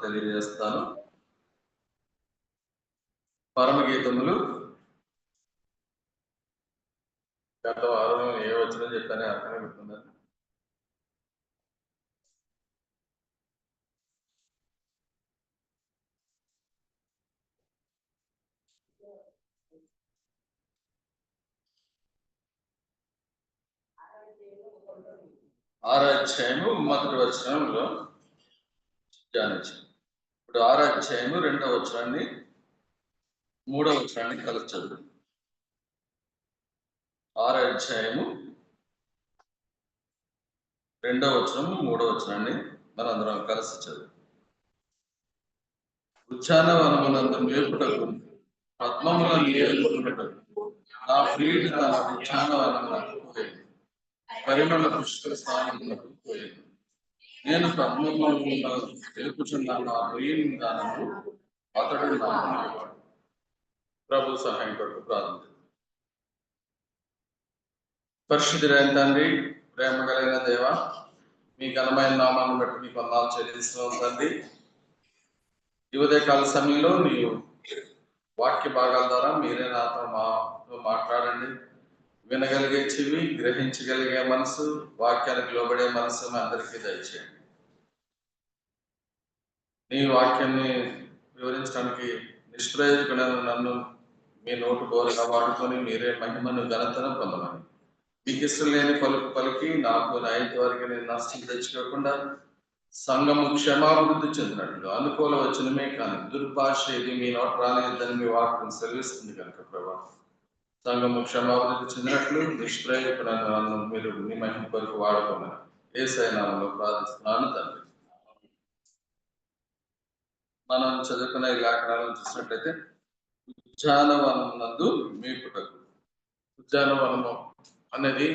తెలియజేస్తాను. పరమగీతములు గత వారం ఏ వచ్చినా చెప్పానే అక్కడే పెట్టుకున్నాను. ఆరో అధ్యాయము మొదటి వచనంలో ధ్యానించాం. ఇప్పుడు ఆరో అధ్యాయము 2వ వచనాన్ని 3వ వచనాన్ని కలిసి చదువు. ఆరో అధ్యాయము 2వ వచనము 3వ వచనాన్ని మనందరం కలిసి చదువు. ఉద్యానవనమునందు మేపుటకు పద్మములను ఏలుకొనుటకు నా ప్రియుడు తన ఉద్యానవనమునకు పోయింది, పరిమళ పుష్ప స్థానమునకు పోయింది. నేను పద్మములను తెలుపుచున్న నా ప్రియుని దానము అతడు నాకు ప్రభు సహాయం కొరకు ప్రార్థన. పరిశుద్ధుడైన తండ్రి, ప్రేమ కలిగిన దేవ, మీ ఘనమైన నామాన్ని బట్టి మీ వందనాలు చెల్లిస్తున్నాం తండ్రి. ఈ ఉదయకాల సమయంలో నీవు వాక్య భాగాల ద్వారా మీరే మాతో మాట్లాడండి. వినగలిగే చెవి, గ్రహించగలిగే మనసు, వాక్యానికి లోబడే మనసు మీ అందరికీ దయచేయండి. నీ వాక్యాన్ని వివరించడానికి నిష్ప్రయోజకుడైన నన్ను మీ నోటు బోరుగా వాడుకొని మీరే మహిమను ఘనతను పొందమని, మీకు ఇష్టం లేని పలుకు పలికి నాకు నైట్ వరకు నేను నష్టం తెచ్చుకోకుండా సంఘము క్షమాభివృద్ధి చెందినట్లు అనుకూల వచనమే కానీ దుర్భాష ఇది మీ నోట రాలేదని మీ వాక్యం సెలవిస్తుంది కనుక ప్రభా, సంఘము క్షమాభివృద్ధి చెందినట్లు నిష్ప్రయోజకుడైన నన్ను మీరు మీ మహిమ కొరకు వాడుకోమని యేసయ్య నామములో ప్రార్థిస్తున్నాను తండ్రి. మనం చదువుకున్న ఈ లేఖనాలను చూసినట్లయితే ఉద్యానవనం నందు మేపుటకు. ఉద్యానవనము అనేది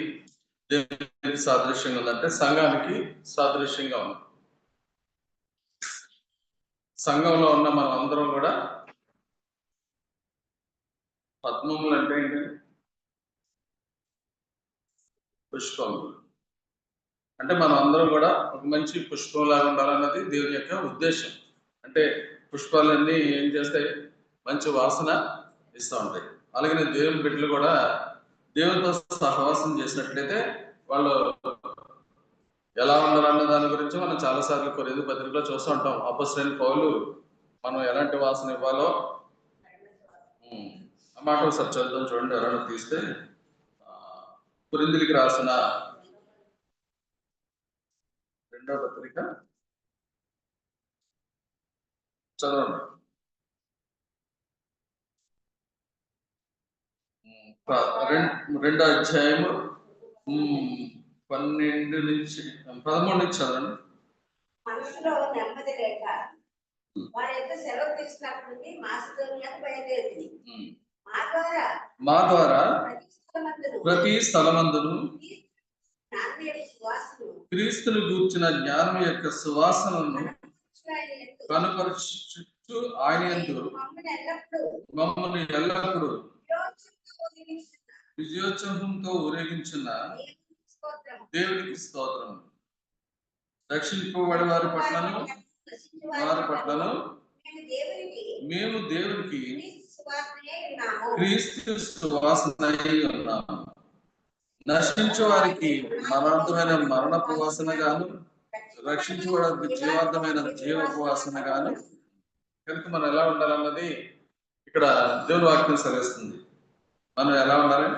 దేనికి సాదృశ్యంగా ఉందంటే సంఘానికి సాదృశ్యంగా ఉంది. సంఘంలో ఉన్న మనం అందరం కూడా పద్మములు అంటే ఏంటి? పుష్పములు. అంటే మనం అందరం కూడా ఒక మంచి పుష్పంలాగా ఉండాలన్నది దేవుని యొక్క ఉద్దేశం. అంటే పుష్పాలన్నీ ఏం చేస్తాయి? మంచి వాసన ఇస్తూ ఉంటాయి. అలాగే దేవుని బిడ్డలు కూడా దేవునితో సహవాసం చేసినట్లయితే వాళ్ళు ఎలా ఉండాలన్న దాని గురించి మనం చాలాసార్లు కొరింథీ పత్రికలో చూస్తూ ఉంటాం. అపొస్తలుడైన పౌలు మనం ఎలాంటి వాసన ఇవ్వాలో ఆ మాట ఒకసారి చదువుతాం చూడండి. ఎవరైనా తీస్తే కొరింథీయులకు రాసిన 2వ పత్రిక చదవండి. 2వ అధ్యాయము 12 నుంచి 13 నుంచి చదవండి. మనసులో నెమ్మది లేక వారి యొక్క సెలవు తీసుకున్నప్పటి నుండి మాసిదోనియాకు బయలుదేరింది. మా ద్వారా ప్రతి స్థలమందును క్రీస్తును గూర్చిన జ్ఞానం యొక్క సువాసనను కనుపరుచు ఆయన యందు మమ్మల్ని ఎల్లప్పుడూ విజయోత్సవంతో ఊరేగించిన దేవునికి స్తోత్రం. రక్షింపబడి వారి పట్లను మేము దేవునికి క్రీస్తు సువాసనై ఉన్నాము. నశించు వారికి మరణార్థమైన మరణపు వాసన గాను, రక్షించు వారికి జీవార్థమైన జీవపు వాసన గాను. కనుక మనం ఎలా ఉండాలన్నది ఇక్కడ దేవుని వాక్యం సెలవిస్తుంది. మనం ఎలా ఉండాలి?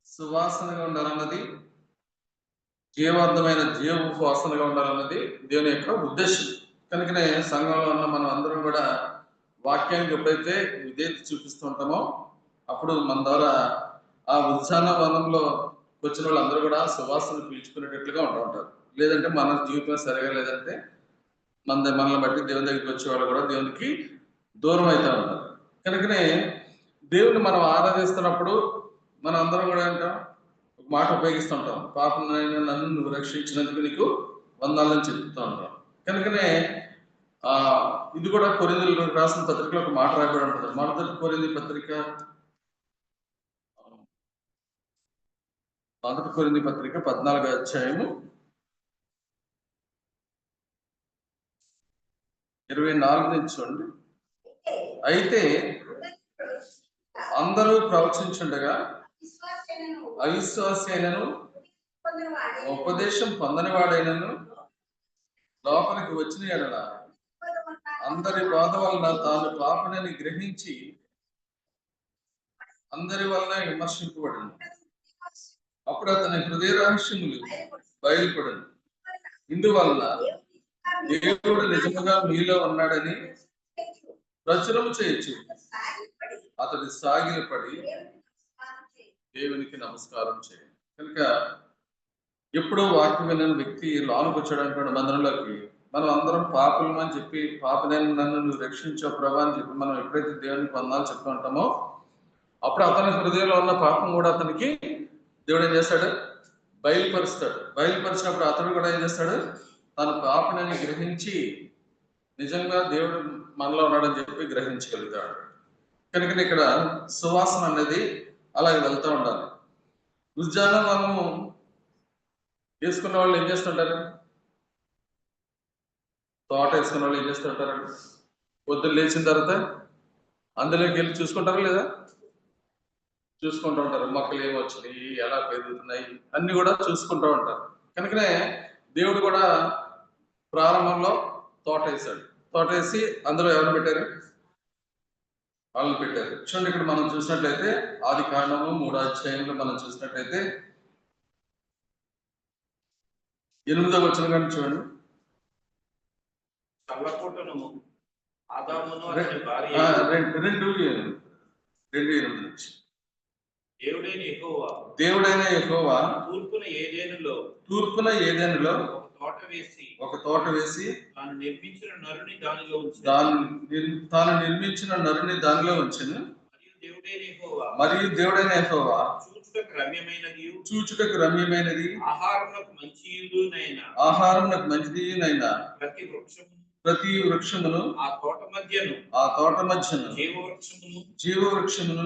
సువాసనగా ఉండాలన్నది, జీవార్థమైన జీవపు వాసనగా ఉండాలన్నది దేవుని యొక్క ఉద్దేశం. కనుకనే సంఘంలో ఉన్న మనం అందరం కూడా వాక్యానికి ఎప్పుడైతే విధేయత చూపిస్తూ ఉంటామో అప్పుడు మన ద్వారా ఆ ఉద్యానవనంలో వచ్చిన వాళ్ళందరూ కూడా సువాసన పీల్చుకునేటట్లుగా ఉంటూ ఉంటారు. లేదంటే మన జీవితం సరిగా లేదంటే మనల్ని బట్టి దేవుని దగ్గరికి వచ్చే వాళ్ళు కూడా దేవునికి దూరం అవుతూ ఉంటారు. కనుకనే దేవుని మనం ఆరాధిస్తున్నప్పుడు మనం అందరం కూడా అంటాం, ఒక మాట ఉపయోగిస్తుంటాం, పాపం నన్ను నువ్వు రక్షించినందుకు నీకు వందనాలని చెప్తూ ఉంటాం. కనుకనే ఇది కూడా కొరింథీయులకు రాసిన పత్రికలో ఒక మాట రాయబడి ఉంటుంది. మొదటి కొరింథీ పత్రిక 14వ అధ్యాయము 24 నుంచి చూడండి. అయితే అందరూ ప్రవచించుండగా అవిశ్వాసి అయినను ఉపదేశం పొందని వాడైనను లోపలికి వచ్చిన ఎడల అందరి బాధ వలన తాను పాపనని గ్రహించి అందరి వలన విమర్శింపబడను. అప్పుడు అతని హృదయ రహస్యములు బయలుపడను. ఇందువలన దేవుడు నిజముగా మీలో ఉన్నాడని ప్రచురము చేయొచ్చు. అతడు సాగిలపడి దేవునికి నమస్కారం చేయాలి. కనుక ఎప్పుడో వాక్యం విన్న వ్యక్తి లోనికి వచ్చాడనుకోండి మందిరంలోకి, మనం అందరం పాపులం అని చెప్పి, పాపనైన నన్ను నువ్వు రక్షించావు ప్రభా అని చెప్పి మనం ఎప్పుడైతే దేవునికి వందనాలు చెప్తూ ఉంటామో, అప్పుడు అతని హృదయంలో ఉన్న పాపం కూడా అతనికి దేవుడు ఏం చేస్తాడు? బయలుపరుస్తాడు. బయలుపరిచినప్పుడు అతడు కూడా ఏం చేస్తాడు? తన పాపనని గ్రహించి నిజంగా దేవుడు మనలో ఉన్నాడని చెప్పి గ్రహించగలుగుతాడు. కనుక ఇక్కడ సువాసన అనేది అలాగే వెళ్తూ ఉండాలి. ఉద్యానవనము వేసుకున్న వాళ్ళు ఏం చేస్తుంటారు? తోట వేసుకున్న వాళ్ళు ఏం చేస్తుంటారు? పొద్దున్న లేచిన తర్వాత అందులోకి వెళ్ళి చూసుకుంటారా లేదా? చూసుకుంటూ ఉంటారు. మొక్కలు ఏమి వచ్చినాయి, ఎలా పెరుగుతున్నాయి, అన్ని కూడా చూసుకుంటూ ఉంటారు. కనుకనే దేవుడు కూడా ప్రారంభంలో తోట వేశాడు. తోట వేసి అందులో ఎవరు పెట్టారు? వాళ్ళని పెట్టారు. చూడండి, ఇక్కడ మనం చూసినట్లయితే ఆది కాండము 3వ అధ్యాయంలో మనం చూసినట్లయితే 8వ వచనం కానీ చూడండి. రెండు నుంచి దేవుడైన యెహోవా తూర్పున ఏదెనులో ఒక తోట వేసి తాను నిర్మించిన నరుని దానిలో ఉంచెను. మరియు దేవుడైన యెహోవా చూచుటకు రమ్యమైనది ఆహారమునకు మంచిదినైనా ప్రతి వృక్షమును ఆ తోట మధ్యను జీవవృక్షమును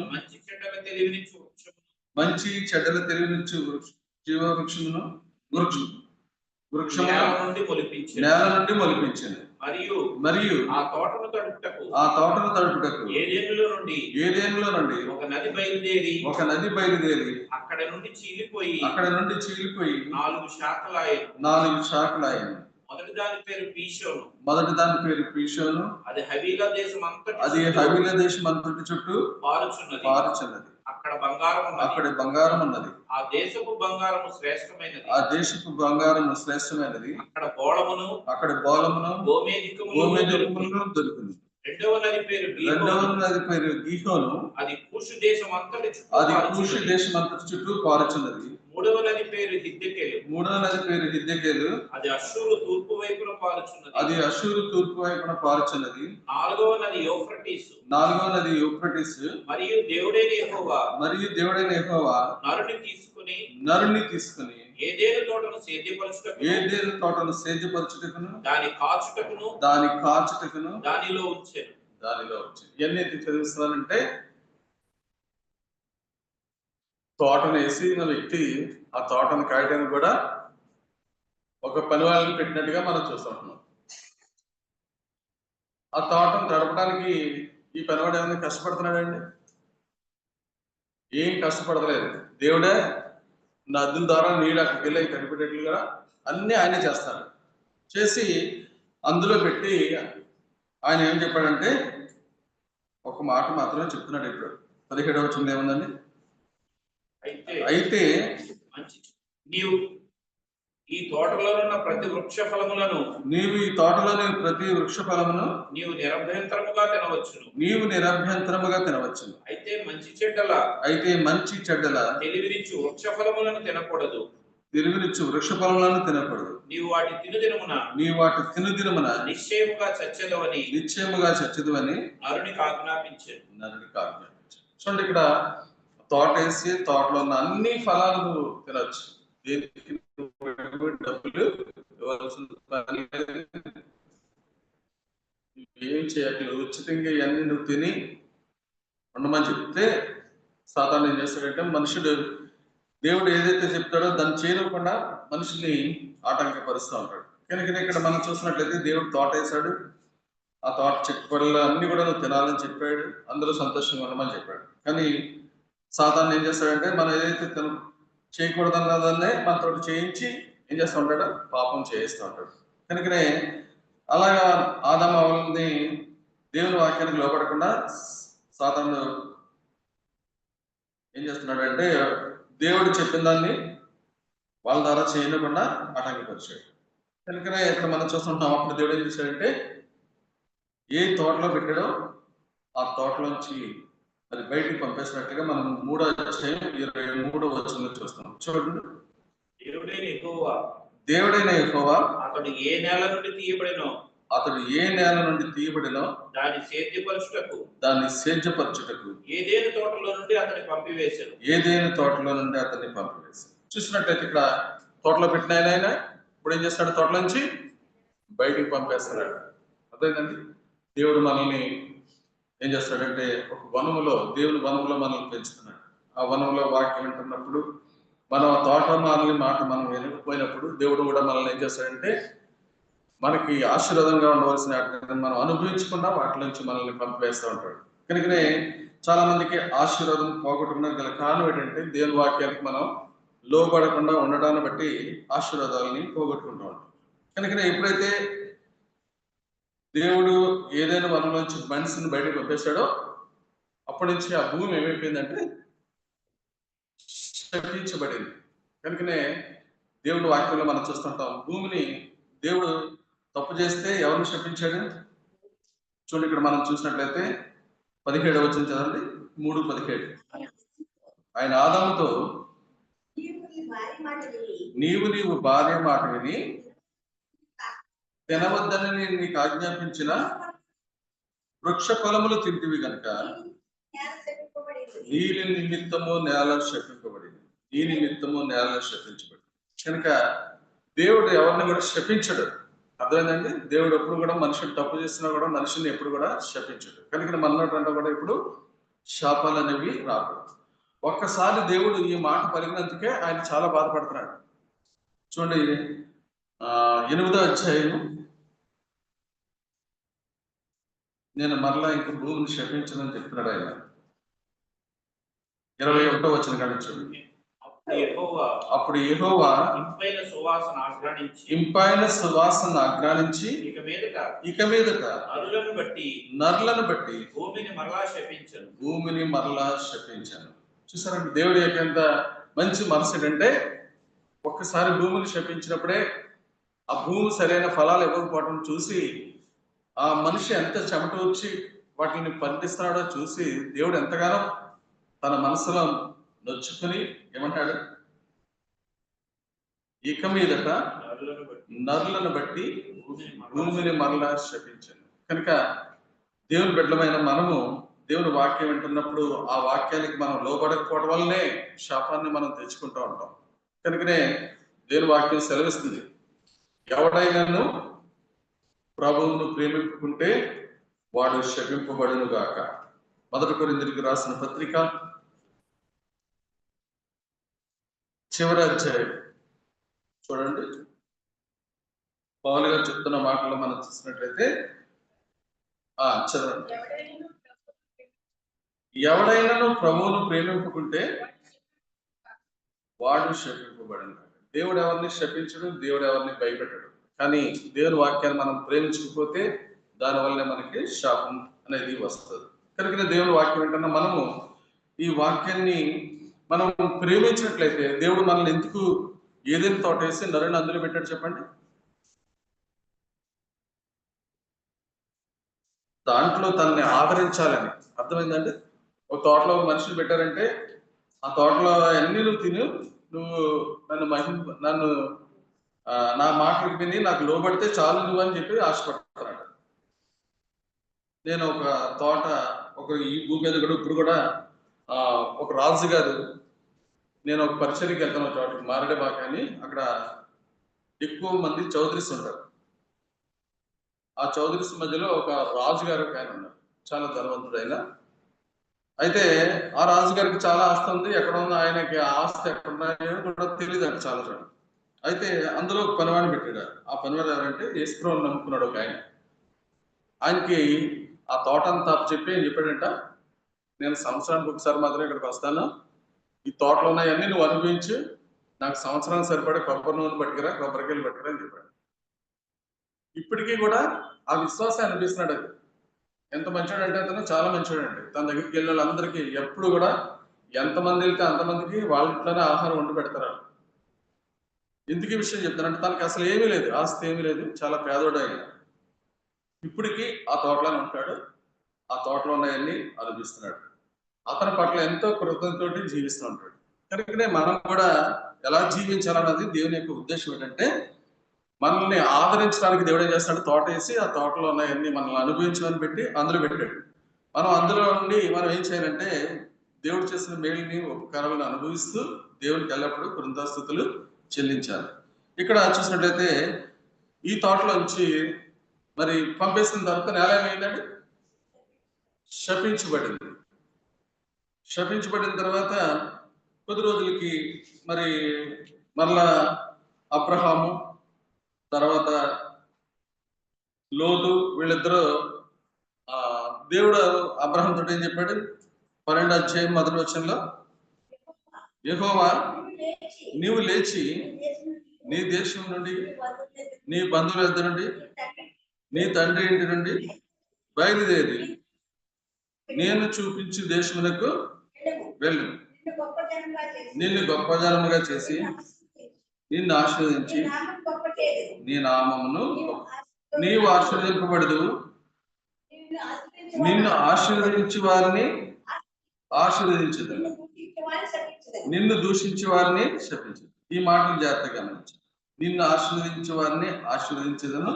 మంచి చెడ్డల తెలివినిచ్చు జీవవృక్షమును నేల నుండి మొలిపించింది. మరియు ఆ తోటను తడుపుటకు ఏదేనులో నుండి ఒక నది బయలుదేరి అక్కడ నుండి చీలిపోయి 4 శాఖలాయను. మొదటి దాని పేరు పీషోను. అది హవీలా దేశం అంతటి చుట్టూ పారుచున్నది. అక్కడ బంగారం ఉన్నది. ఆ దేశపు బంగారము శ్రేష్టమైనది. అక్కడ బోళమును గోమేధికమును దొరికింది. రెండవ నది పేరు గీహోను. అది కూషు దేశం అంతటి చుట్టూ పారుచున్నది. మూడవ నది పేరు హిద్దెకేలు. అది అష్షూరు తూర్పు వైపున పారుచున్నది. నాలుగవ నది యూఫ్రటీసు. మరియు దేవుడైన యెహోవా నరుని తీసుకుని ఏదేను తోటను సేద్యపరచుటకును దాని కాచుటకును దానిలో ఉంచెను. ఇవన్నీ చదివిస్తున్నానంటే, తోటను వేసిన వ్యక్తి ఆ తోటను కాయడానికి కూడా ఒక పని వాళ్ళని పెట్టినట్టుగా మనం చూస్తున్నాం. ఆ తోటను తడపడానికి ఈ పనివాడు ఏమైనా కష్టపడుతున్నాడండి? ఏం కష్టపడలేదు. దేవుడే నదుల ద్వారా నీళ్ళు అక్కడికి వెళ్ళి కనిపెట్టేట్లుగా అన్ని ఆయనే చేస్తాడు. చేసి అందులో పెట్టి ఆయన ఏం చెప్పాడంటే, ఒక మాట మాత్రమే చెప్తున్నాడు. ఇప్పుడు 17వ వచనంలో ఏముందండి? అయితే నీవు ఈ తోటలో ఉన్న ప్రతి వృక్ష ఫలములను నీవు నిరభ్యంతరముగా తినవచ్చును. అయితే మంచి చెడ్డల తెలివినిచ్చు వృక్ష ఫలములను తినకూడదు. నీవు వాటి తినుదినమున నిశ్చయముగా చచ్చెదవని నరునికి ఆజ్ఞాపించాడు. చూడండి, ఇక్కడ తోట వేసి తోటలో ఉన్న అన్ని ఫలాలు నువ్వు తినొచ్చు. డబ్బులు ఇవ్వాల్సిన పని ఏం చేయట్లేదు. ఉచితంగా ఇవన్నీ నువ్వు తిని ఉండమని చెప్తే సాతాను ఏం చేస్తాడంటే, మనుషుడు దేవుడు ఏదైతే చెప్తాడో దాన్ని చేయకుండా మనుషుల్ని ఆటంకపరుస్తూ ఉంటాడు. కనుక ఇక్కడ మనం చూసినట్లయితే దేవుడు తోట వేశాడు. ఆ తోట చెట్టు పళ్ళు అన్ని కూడా నువ్వు తినాలని చెప్పాడు, అందులో సంతోషంగా ఉండమని చెప్పాడు. కానీ సాతాను ఏం చేస్తాడంటే మనం ఏదైతే చేయకూడదన్నదాన్నే మనతో చేయించి ఏం చేస్తూ ఉంటాడు, పాపం చేయిస్తూ ఉంటాడు. కనుకనే అలాగా ఆదాము అవ్వల్ని దేవుని వాక్యానికి లోపడకుండా సాతాను ఏం చేస్తున్నాడు అంటే దేవుడు చెప్పిన దాన్ని వాళ్ళ ద్వారా చేయకుండా ఆటంకపరిచాడు. కనుకనే ఇక్కడ మనం చూస్తుంటాం, అప్పుడు దేవుడు ఏం చేశాడంటే ఏ తోటలో పెట్టాడో ఆ తోటలోంచి అది బయటికి పంపేసినట్టుగా మనం 3:23 చూస్తాం. చూడండి. దేవుడైన యెహోవా అతడు ఏ నేల నుండి తీయబడినో దాన్ని సేద్యపరచుటకు ఏదేను తోటలో నుండి అతన్ని పంపివేశాడు. చూసినట్లయితే ఇక్కడ తోటలో పెట్టిన ఆయన ఇప్పుడు ఏం చేస్తాడు, తోటలో నుంచి బయటికి పంపేస్తున్నాడు. అదేనండి, దేవుడు మనల్ని ఏం చేస్తాడంటే ఒక వనములో, దేవుని వనములో మనల్ని పెంచుతున్నాడు. ఆ వనంలో వాక్యం వింటున్నప్పుడు మనం ఆ తోట మాట మనం వినకపోయినప్పుడు దేవుడు కూడా మనల్ని ఏం చేస్తాడంటే మనకి ఆశీర్వాదంగా ఉండవలసిన మనం అనుభవించకుండా వాటి నుంచి మనల్ని పంపివేస్తూ ఉంటాడు. కనుకనే చాలా మందికి ఆశీర్వాదం పోగొట్టుకున్న గల కారణం ఏంటంటే దేవుని వాక్యానికి మనం లోబడకుండా ఉండడాన్ని బట్టి ఆశీర్వాదాలని పోగొట్టుకుంటూ ఉంటాం. కనుకనే ఎప్పుడైతే దేవుడు ఏదైనా వనం నుంచి మనిషిని బయటకు పంపేశాడో అప్పటి నుంచి ఆ భూమి ఏమైపోయిందంటే శపించబడింది. కనుకనే దేవుడు వాక్యంలో మనం చూస్తుంటాం, భూమిని దేవుడు తప్పు చేస్తే ఎవరిని శపించాడు? చూడండి, ఇక్కడ మనం చూసినట్లయితే 17వ వచనం చదవండి. 3:17 ఆయన ఆదాముతో నీవు భార్య మాట విని తినవద్దని నేను నీకు ఆజ్ఞాపించిన వృక్ష ఫలములు తింటివి కనుక నీ నిమిత్తము నేల శపింపబడింది. కనుక దేవుడు ఎవరిని కూడా శపించడు. అర్థమైందండి? దేవుడు ఎప్పుడు కూడా మనుషులు తప్పు చేసినా కూడా మనిషిని ఎప్పుడు కూడా శపించడు. కనుక మనకంటే కూడా ఇప్పుడు శాపాలు అనేవి రాదు. ఒక్కసారి దేవుడు ఈ మాట పలికినందుకే ఆయన చాలా బాధపడుతున్నాడు. చూడండి, 8వ అధ్యాయం, నేను మరలా ఇంక భూమిని శపించనని చెప్తున్నాడు ఆయన. 21వ వచనం కానీ చూడండి. అప్పుడు యెహోవా ఇంపైన సువాసన ఆగ్రానించి ఇక మీదట నరులను బట్టి భూమిని మరలా శపించాను. చూసారండి, దేవుడి యొక్క ఎంత మంచి మనసు ఏంటంటే ఒక్కసారి భూమిని శపించినప్పుడే ఆ భూమి సరైన ఫలాలు ఇవ్వకపోవడం చూసి ఆ మనిషి ఎంత చెమట వచ్చి వాటిని పండిస్తున్నాడో చూసి దేవుడు ఎంతగానో తన మనసులో నొచ్చుకుని ఏమంటాడు, ఇక మీదట నరులను బట్టి భూమిని మరలా శపించాను. కనుక దేవుని బిడ్డలమైన మనము దేవుని వాక్యం వింటున్నప్పుడు ఆ వాక్యానికి మనం లోబడకపోవడం వల్లనే శాపాన్ని మనం తెచ్చుకుంటూ ఉంటాం. కనుకనే దేవుని వాక్యం సెలవిస్తుంది, ఎవడైనాను ప్రభువును ప్రేమించుకుంటే వాడు శపింపబడును గాక. 1 కొరింథీయులకు రాసిన పత్రిక చివరి అధ్యాయం చూడండి. పౌలు గారు చెప్తున్న మాటలు మనం చూసినట్లయితే చదవండి. ఎవడైనాను ప్రభువును ప్రేమింపుకుంటే వాడు శపింపబడను. దేవుడు ఎవరిని శపించడు, దేవుడు ఎవరిని భయపెట్టడు. కానీ దేవుని వాక్యాన్ని మనం ప్రేమించకపోతే దానివల్లనే మనకి శాపం అనేది వస్తుంది. కనుక దేవుని వాక్యం ఏంటన్నా మనము ఈ వాక్యాన్ని మనం ప్రేమించినట్లయితే దేవుడు మనల్ని ఎందుకు ఏదైనా తోట వేసి నరుని అందులో పెట్టాడు చెప్పండి? దాంట్లో తనని ఆదరించాలని. అర్థమైందండి? ఒక తోటలో మనుషులు పెట్టారంటే ఆ తోటలో అన్ని నువ్వు తిను, నువ్వు నన్ను నా మాటలకు విని నాకు లోబడితే చాలు నువ్వు అని చెప్పి ఆశపడుతున్నాడు. నేను ఒక తోట ఈ భూమి మీద కూడా ఇప్పుడు కూడా ఒక రాజు గారు, నేను ఒక పరిచర్యకి వెళ్తాను చోటకి, మారడేబాక అని. అక్కడ ఎక్కువ మంది చౌదరీస్ ఉంటారు. ఆ చౌదరీస్ మధ్యలో ఒక రాజు గారు ఒక ఆయన ఉన్నారు, చాలా ధనవంతుడైన. అయితే ఆ రాజుగారికి చాలా ఆస్తి ఉంది. ఎక్కడ ఉంది ఆయనకి ఆస్తి ఎక్కడ ఉన్నాయో కూడా తెలియదు అంట చాలా సార్లు. అయితే అందులో ఒక పనివాడిని పెట్టాడు. ఆ పనివాడు ఎవరంటే యేసుప్రభువుని నమ్ముకున్నాడు ఒక ఆయన. ఆయనకి ఆ తోట అంతా చెప్పి ఏం చెప్పాడంట, నేను సంవత్సరానికి ఒకసారి మాత్రం ఇక్కడికి వస్తాను, ఈ తోటలో ఉన్నాయన్నీ నువ్వు అనుభవించు, నాకు సంవత్సరానికి సరిపడే కొబ్బరి నూనె పట్టుకురా, కొబ్బరికాయలు పట్టుకురా అని చెప్పాడు. ఇప్పటికీ కూడా ఆ విశ్వాసం అనిపిస్తున్నాడు. అది ఎంత మంచోడు అంటే అతను చాలా మంచోడు అండి. తన దగ్గరికి వెళ్ళిన వాళ్ళందరికీ ఎప్పుడు కూడా ఎంతమంది వెళ్తే అంతమందికి వాళ్ళ ఇంట్లోనే ఆహారం వండి పెడతారు. ఎందుకు ఈ విషయం చెప్తానంటే తనకి అసలు ఏమీ లేదు, ఆస్తి ఏమీ లేదు, చాలా పేదోడు ఆయన. ఇప్పటికీ ఆ తోటలోనే ఉంటాడు, ఆ తోటలో ఉన్నాయన్నీ అనుభవిస్తున్నాడు. అతని పట్ల ఎంతో కృతజ్ఞతతోటి జీవిస్తూ ఉంటాడు. కనుకనే మనం కూడా ఎలా జీవించాలన్నది దేవుని యొక్క ఉద్దేశం ఏంటంటే, మనల్ని ఆదరించడానికి దేవుడు ఏం చేస్తాడు, తోట వేసి ఆ తోటలో ఉన్నాయన్నీ మనల్ని అనుభవించమని పెట్టి అందులో పెట్టాడు. మనం అందులో ఉండి మనం ఏం చేయాలంటే, దేవుడు చేసిన మేలుని ఉపకారాలను అనుభవిస్తూ దేవునికి ఎల్లప్పుడూ కృతజ్ఞతాస్తుతులు చెల్లించాలి. ఇక్కడ చూసినట్లయితే ఈ తోటలోంచి మరి పంపేసిన తర్వాత నేల ఏమైందండి, శపించబడింది. శపించబడిన తర్వాత కొద్ది రోజులకి మరి మరలా అబ్రహాము తర్వాత లోతు వీళ్ళిద్దరూ దేవుడు అబ్రహాం తోటి ఏం చెప్పాడు, 12వ అధ్యాయం 1వ వచనంలో, యెహోవా నీవు లేచి నీ దేశం నుండి, నీ బంధువుల యొద్ద నుండి, నీ తండ్రి ఇంటి నుండి బయలుదేరి నేను చూపించు దేశమునకు వెళ్ళు, నిన్ను గొప్ప జనముగా చేసి నిన్ను ఆశీర్వదించి నీ నామమును నీవు ఆశీర్వదింపబడదు, నిన్ను ఆశీర్వదించి వారిని ఆశీర్వదించదు, నిన్ను దూషించే వారిని శపించదు. ఈ మాటలు జాగ్రత్తగా గమనించు. నిన్ను ఆశీర్వదించే వారిని ఆశీర్వదించదను,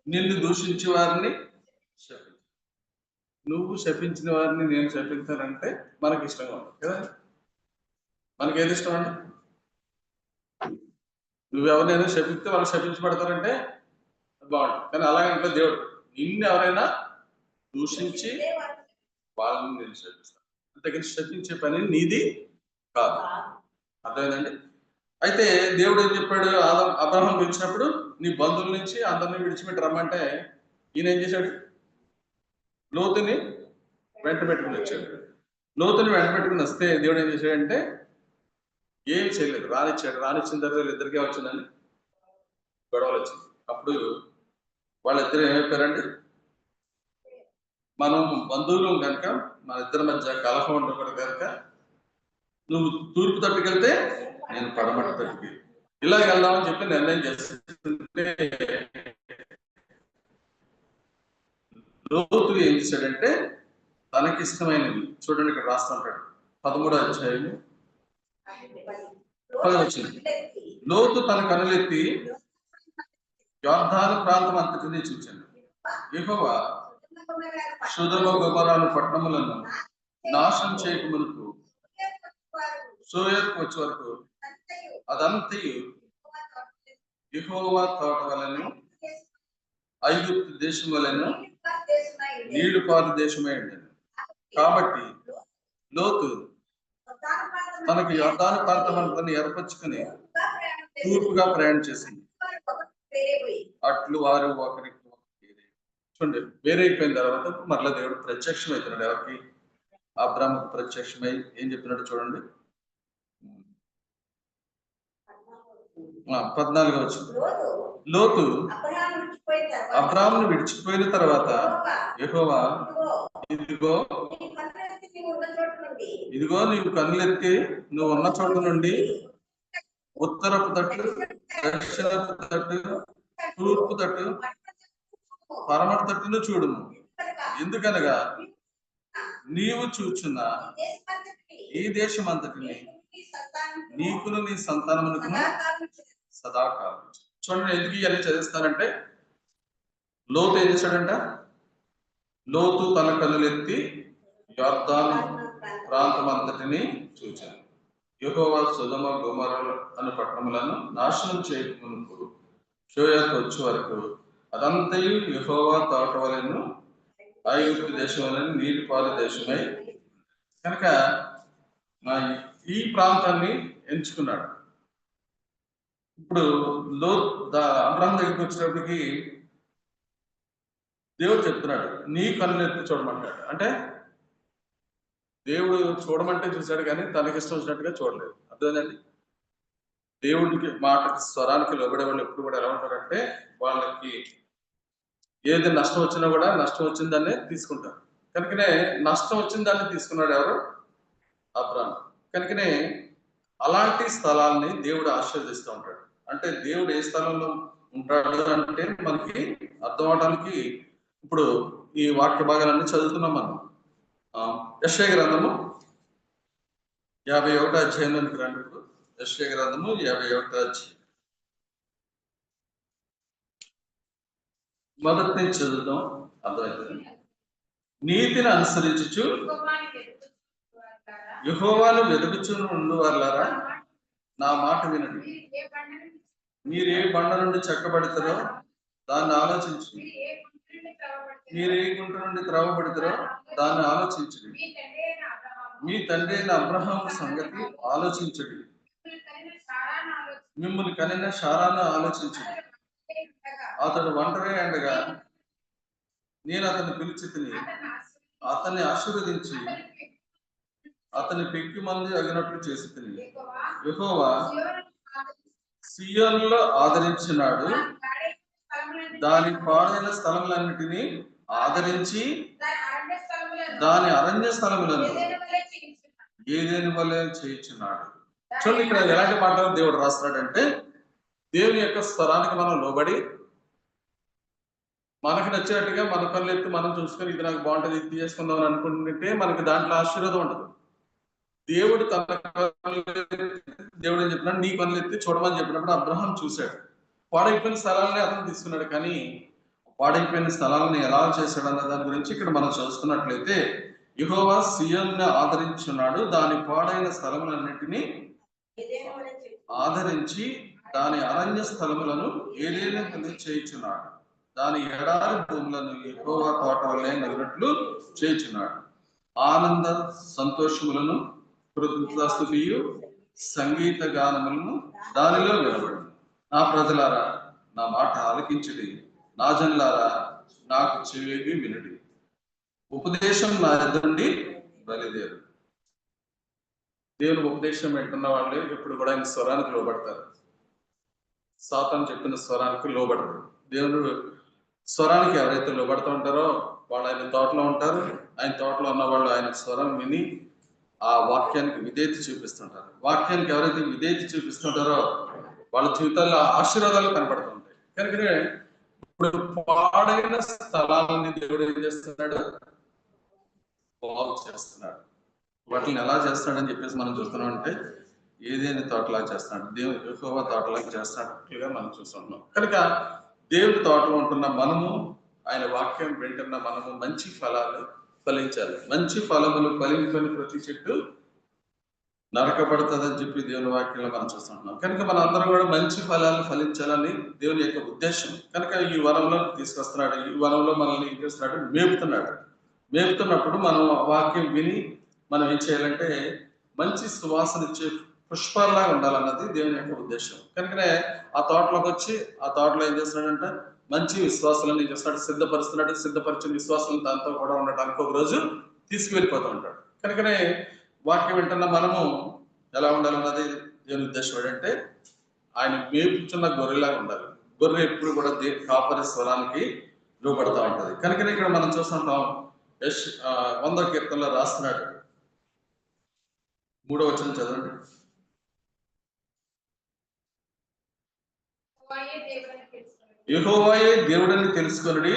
నిన్ను దూషించే వారిని శపించదు. నువ్వు శపించిన వారిని నేను శపించానంటే మనకి ఇష్టంగా ఉంటుంది కదా. మనకి ఏది ఇష్టం అండి? నువ్వెవరైనా శపిస్తే వాళ్ళు శపించబడతారంటే బాగుంటుంది. కానీ అలాగంటే దేవుడు నిన్ను ఎవరైనా దూషించి వాళ్ళని నేను శపిస్తాను, అంతేకాని శపించే పని నీది కాదు. అర్థమైందండి? అయితే దేవుడు ఏం చెప్పాడు, అబ్రహాం పిలిచినప్పుడు నీ బంధువుల నుంచి అందరినీ విడిచిపెట్టి రమ్మంటే ఈయన ఏం చేశాడు, లోతుని వెంట పెట్టుకుని వచ్చాడు. లోతుని వెంట పెట్టుకుని వస్తే దేవుడు ఏం చేశాడంటే ఏం చేయలేదు, రానిచ్చాడు. రానిచ్చిన తర్వాత ఇద్దరికే వచ్చిందని గొడవలు వచ్చింది. అప్పుడు వాళ్ళిద్దరు ఏమైపోయారండి, మనం బంధువులు కనుక మన ఇద్దరి మధ్య కలహం ఉండకూడదు కనుక నువ్వు తూర్పు తట్టుకెళ్తే నేను పడమట తట్టుకి ఇలా వెళ్దామని చెప్పి నిర్ణయం చేస్తుంటే లోతు ఏం చేశాడంటే తనకి ఇష్టమైనవి చూడండి, ఇక్కడ రాస్తుంటాడు 13వ అధ్యాయం 10వ వచనం. లోతు తన కనులెత్తి యొర్దాను ప్రాంతం అంతటినీ చూచాను, యెహోవా సొదొమ గొమొర్రా పట్టణములను నాశనం చేయక మునుపు సోయర్కు వచ్చే వరకు అదంతయు యెహోవా తోట వలెను ఐగుప్తు దేశం వలెను నీళ్లు పారు దేశమై ఉండేది. కాబట్టి లోతు తనకు యొర్దాను ప్రాంతమంతని ఏర్పరచుకుని తూర్పుగా ప్రయాణం చేసింది. అట్లు వారు ఒకరికి చూడండి, వేరైపోయిన తర్వాత మరలా దేవుడు ప్రత్యక్షం అవుతున్నాడు. ఎవరికి? అబ్రాహాముకు ప్రత్యక్షమై ఏం చెప్తున్నాడు చూడండి, 14వ వచనం. లోతు అబ్రాహామును విడిచిపోయిన తర్వాత యెహోవా ఇదిగో నీవు కన్నులెత్తి నువ్వు ఉన్న చోట నుండి ఉత్తరపు తట్టు, దక్షిణపు తట్టు, తూర్పు తట్టు, పరమట తట్టును చూడుము. ఎందుకనగా నీవు చూచున్న ఈ దేశం అంతటిని నీకును నీ సంతానమునకు సదాకాలం. చూడండి, ఎందుకు ఇవన్నీ చదివిస్తానంటే లోతు ఏం చేశాడంట, లోతు తన కన్నులెత్తి యొర్దాను ప్రాంతం అంతటిని చూచాను, యెహోవా సొదొమ గొమొర్రా అను పట్టణములను నాశనం చేయకమునుపు షోయర్కు వచ్చే వరకు అదంతయు యెహోవా తోట వలెను ఐగుప్తు దేశం వలెను నీటి పాలు దేశమై. కనుక ఈ ప్రాంతాన్ని ఎంచుకున్నాడు. ఇప్పుడు అబ్రహాం దగ్గరికి వచ్చేటప్పటికి దేవుడు చెప్తున్నాడు నీ కన్నులు ఎత్తి చూడమంటాడు. అంటే దేవుడు చూడమంటే చూశాడు కానీ తనకి ఇష్టం వచ్చినట్టుగా చూడలేదు. అర్థమైందండి? దేవుడికి మాటకి స్వరానికి లోబడే వాళ్ళు ఎప్పుడు కూడా ఎలా ఉంటారంటే వాళ్ళకి ఏది నష్టం వచ్చినా కూడా నష్టం వచ్చిన దాన్ని తీసుకుంటారు. కనుకనే నష్టం వచ్చిన దాన్ని తీసుకున్నాడు ఎవరు? అబ్రాహాము. కనుకనే అలాంటి స్థలాల్ని దేవుడు ఆశీర్వదిస్తూ ఉంటాడు. అంటే దేవుడు ఏ స్థలంలో ఉంటాడు అంటే మనకి అర్థం అవడానికి ఇప్పుడు ఈ వాక్య భాగాలన్నీ చదువుతున్నాం మనం. యెషయా గ్రంథము 51వ అధ్యాయంలోనికి రండి. యెషయా గ్రంథము 51వ అధ్యాయం మొదటి నుంచి చదువుతాం, అర్థమవుతుంది. నీతిని అనుసరించుచు యెహోవాను వెదుకుచు ఉండువారులారా నా మాట వినండి. మీరు ఏ బండ నుండి చెక్కబడతారో దాన్ని ఆలోచించు. మీరు ఏ గుంట నుండి త్రవ్వబడతారో దాన్ని ఆలోచించండి. మీ తండ్రి అయిన అబ్రహాము సంగతి ఆలోచించండి. మిమ్మల్ని కనిన శారాను ఆలోచించండి. అతడు ఒంటరి ఉండగా నేను అతన్ని పిలిచి తిని అతన్ని ఆశీర్వదించి అతని పెక్కి మంది అగినట్లు చేసి తిని యెహోవా సియోనులో ఆదరించినాడు. దాని పాడైన స్థలములన్నిటినీ ఆదరించి దాని అరణ్య స్థలములను ఏదేని వలె చేయించున్నాడు. చూడండి ఇక్కడ ఎలాంటి మాటలు దేవుడు రాస్తున్నాడంటే దేవుని యొక్క స్వరానికి మనం లోబడి మనకు నచ్చినట్టుగా మన పనులు ఎత్తి మనం చూసుకొని ఇది నాకు బాగుంటుంది ఇది చేసుకుందాం అని అనుకుంటుంటే మనకి దాంట్లో ఆశీర్వాదం ఉండదు. దేవుడు దేవుడు ఏం చెప్పినాడు? నీ పనులు ఎత్తి చూడమని చెప్పినప్పుడు అబ్రహాం చూశాడు. పాడైపోయిన స్థలాలని అతను తీసుకున్నాడు. కానీ పాడైపోయిన స్థలాలను ఎలా చేశాడు అన్న దాని గురించి ఇక్కడ మనం చూస్తున్నట్లయితే యెహోవా సియోనును ఆదరించున్నాడు. దాని పాడైన స్థలములన్నిటినీ ఆదరించి దాని అరణ్య స్థలములను ఏదేని చేయించున్నాడు. దాని ఎడారి భూములను యెహోవా తోట వల్లే నగినట్లు చేయించున్నాడు. ఆనంద సంతోషములను కృతజ్ఞతాస్తుతియు సంగీత గానములను దానిలో వినబడు. నా ప్రజలారా నా మాట ఆలకించుడి, నా జనులారా నాకు చెవియొగ్గి వినుడి. ఉపదేశం నా ఎదుండి బలిదేరు. దేవుని ఉపదేశం వింటున్న వాళ్ళు ఎప్పుడు కూడా ఆయన స్వరానికి లోబడతారు. సాతాను చెప్పిన స్వరానికి లోబడరు. దేవుడు స్వరానికి ఎవరైతే లోబడుతూ ఉంటారో వాళ్ళు ఆయన తోటలో ఉంటారు. ఆయన తోటలో ఉన్న వాళ్ళు ఆయన స్వరం విని ఆ వాక్యానికి విధేయత చూపిస్తుంటారు. వాక్యానికి ఎవరైతే విధేయత చూపిస్తుంటారో వాళ్ళ జీవితాల్లో ఆశీర్వాదాలు కనపడుతుంటాయి. కనుకనే ఇప్పుడు పాడైన స్థలాలని దేవుడు ఏం చేస్తున్నాడు? బాగు చేస్తున్నాడు. వాటిని ఎలా చేస్తున్నాడని చెప్పేసి మనం చూస్తున్నాం అంటే ఏదేని తోటలాగా చేస్తున్నాడు. దేవుడు యెహోవా తోటలాగా చేస్తున్నట్లుగా మనం చూస్తున్నాం. కనుక దేవుడి తోటలో ఉంటున్న మనము, ఆయన వాక్యం వింటున్న మనము మంచి ఫలాలు ఫలించాలి. మంచి ఫలములు ఫలించని ప్రతి చెట్టు నరకబడుతుందని చెప్పి దేవుని వాక్యంలో మనం చూస్తున్నాం. కనుక మన అందరం కూడా మంచి ఫలాలు ఫలించాలని దేవుని యొక్క ఉద్దేశం. కనుక ఈ వనంలో తీసుకొస్తున్నాడు. ఈ వనంలో మనల్ని ఏం చేస్తున్నాడు? మేపుతున్నాడు. మేపుతున్నప్పుడు మనం వాక్యం విని మనం ఏం చేయాలంటే మంచి సువాసన ఇచ్చే పుష్పాల్లాగా ఉండాలన్నది దేవుని యొక్క ఉద్దేశం. కనుకనే ఆ తోటలోకి వచ్చి ఆ తోటలో ఏం చేస్తున్నాడంటే మంచి విశ్వాసాలను ఏం చేస్తున్నాడు? సిద్ధపరుస్తున్నాడు. సిద్ధపరిచిన విశ్వాసాలను దాంతో కూడా ఉండటానికి ఒక రోజు తీసుకువెళ్ళిపోతూ ఉంటాడు. కనుకనే వాక్యం వింటున్న మనము ఎలా ఉండాలన్నది దేవుని ఉద్దేశం ఏంటంటే ఆయన మేపుచున్న గొర్రెలాగా ఉండాలి. గొర్రె ఎప్పుడు కూడా కాపరి స్వరానికి లోబడతా ఉంటది. కనుకనే ఇక్కడ మనం చూస్తుంటాం 100వ కీర్తనలో రాస్తున్నాడు. 3వ వచనం చదవండి. యెహోవాయే దేవుడని తెలుసుకొనుడి,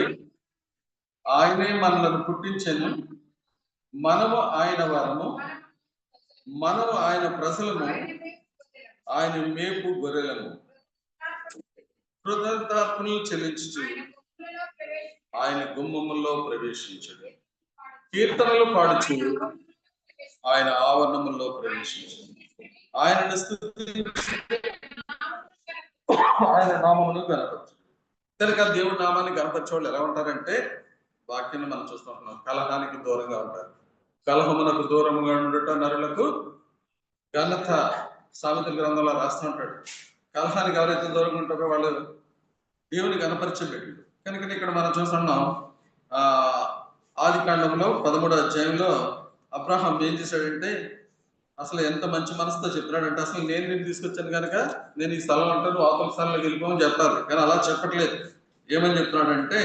ఆయనే మనలను పుట్టించెను, మనము ఆయన వారము, మనము ఆయన ప్రజలము, ఆయన మేపు గొర్రెలము. కృతజ్ఞతార్పణలు చెల్లించుచు ఆయన గుమ్మములో ప్రవేశించడు. కీర్తనలు పాడుచు ఆయన ఆవరణములో ప్రవేశించడు. ఆయనను స్తుతించు, ఆయన నామమును గణపరచు. కనుక దేవుడి నామాన్ని గణపరిచే వాళ్ళు ఎలా ఉంటారంటే వాక్యాన్ని మనం చూస్తుంటున్నాం. కలహానికి దూరంగా ఉంటారు. కలహమునకు దూరంగా ఉండట నరులకు ఘనత. సామెతల గ్రంథంలో రాస్తూ ఉంటాడు. కలహానికి ఎవరైతే దూరంగా ఉంటారో వాళ్ళు దేవుని గణపరిచే వ్యక్తులు. కనుక ఇక్కడ మనం చూస్తున్నాం ఆ ఆది కాండంలో 13వ అధ్యాయంలో అబ్రహాం ఏం చేశాడంటే అసలు ఎంత మంచి మనసుతో చెప్పినాడంటే అసలు నేను నిన్ను తీసుకొచ్చాను కనుక నేను ఈ స్థలం అంటాను అవతల స్థలంలోకి వెళ్ళిపోమని చెప్పాలి, కానీ అలా చెప్పట్లేదు. ఏమని చెప్తున్నాడంటే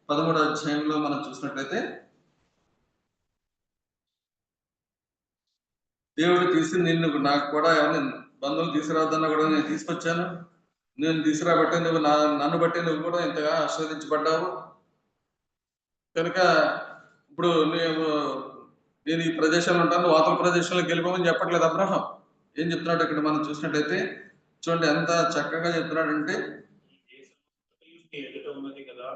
13వ అధ్యాయంలో మనం చూసినట్లయితే దేవుడు తీసి నిన్ను నాకు కూడా ఎవరిని బంధువులు తీసుకురావద్దన్నా కూడా నేను తీసుకొచ్చాను, నేను తీసుకురాబట్టే నువ్వు నన్ను బట్టి నువ్వు కూడా ఇంతగా ఆస్వాదించబడ్డావు కనుక ఇప్పుడు నేను ఈ ప్రదేశంలో ఉంటాను అవతల ప్రదేశంలోకి వెళ్ళిపోమని చెప్పట్లేదు అబ్రహాం. ఏం చెప్తున్నాడు ఇక్కడ మనం చూసినట్టయితే చూడండి ఎంత చక్కగా చెప్తున్నాడంటే ఉన్నది కదా,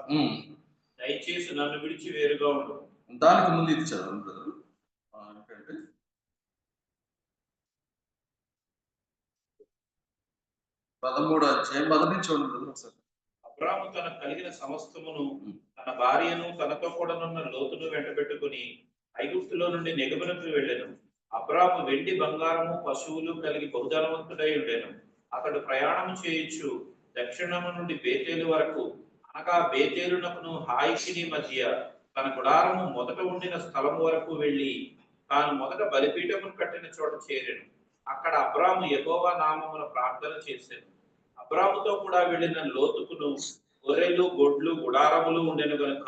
దయచేసి నన్ను విడిచి వేరుగా ఉండు. దానికి ముందు ఇది చదవండి బ్రదర్. ఏంటంటే 13వ అధ్యాయం మొదటి నుంచి చూడండి బ్రదర్ ఒకసారి. అబ్రాము తనకు కలిగిన సమస్తమును తన భార్యను తనతో కూడా ఉన్న లోతును వెంటబెట్టుకుని ఐగుప్తులో నుండి నెగబునకు వెళ్ళాను. అబ్రాము వెండి బంగారము పశువులు కలిగి బహుధనవంతుడై ఉండేను. అతడు ప్రయాణం చేయొచ్చు దక్షిణము నుండి బేతేలు వరకు, అనగా బేతేలునకును హాయికిని మధ్య తన గుడారము మొదట ఉండిన స్థలం వరకు వెళ్ళి తాను మొదట బలిపీఠమును కట్టిన చోట చేరాను. అక్కడ అబ్రాము యెహోవా నామమున ప్రార్థన చేశాను. అబ్రాముతో కూడా వెళ్ళిన లోతుకును గొర్రెలు గొడ్లు గుడారములు ఉండెను గనుక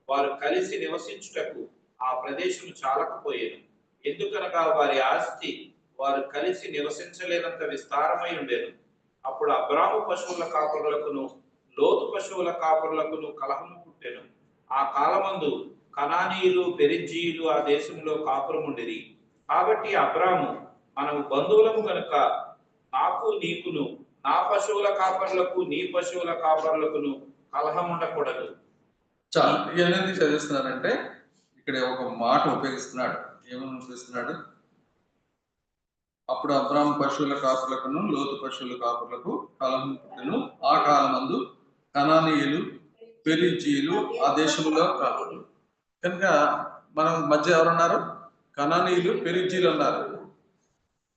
వారు కలిసి నివసించుటకు ఆ ప్రదేశం చాలకపోయేను. ఎందుకనగా వారి ఆస్తి వారు కలిసి నివసించలేనంత విస్తారమై ఉండేను. అప్పుడు అబ్రాము పశువుల కాపరులకును లోతు పశువుల కాపరులకును కలహము పుట్టెను. ఆ కాలమందు కనానీయులు పెరిజ్జీయులు ఆ దేశంలో కాపురముండిరి. కాబట్టి అబ్రాము మనము బంధువులము గనుక నాకు నీకును నా పశువుల కాపరులకు నీ పశువుల కాపరులకును కలహం ఉండకూడదు. చాలా ఇవన్నీ చదివిస్తున్నారంటే ఇక్కడ ఒక మాట ఉపయోగిస్తున్నాడు. ఏమని ఉపయోగిస్తున్నాడు? అప్పుడు అబ్రాము పశువుల కాపులకును లోతు పశువుల కాపులకు కలహం పుట్టెను. ఆ కాలమందు కనానీయులు పెరిజ్జీయులు ఆ దేశంలో కాపులు. కనుక మనం మధ్య ఎవరున్నారు? కనానీయులు పెరిజ్జీయులు ఉన్నారు.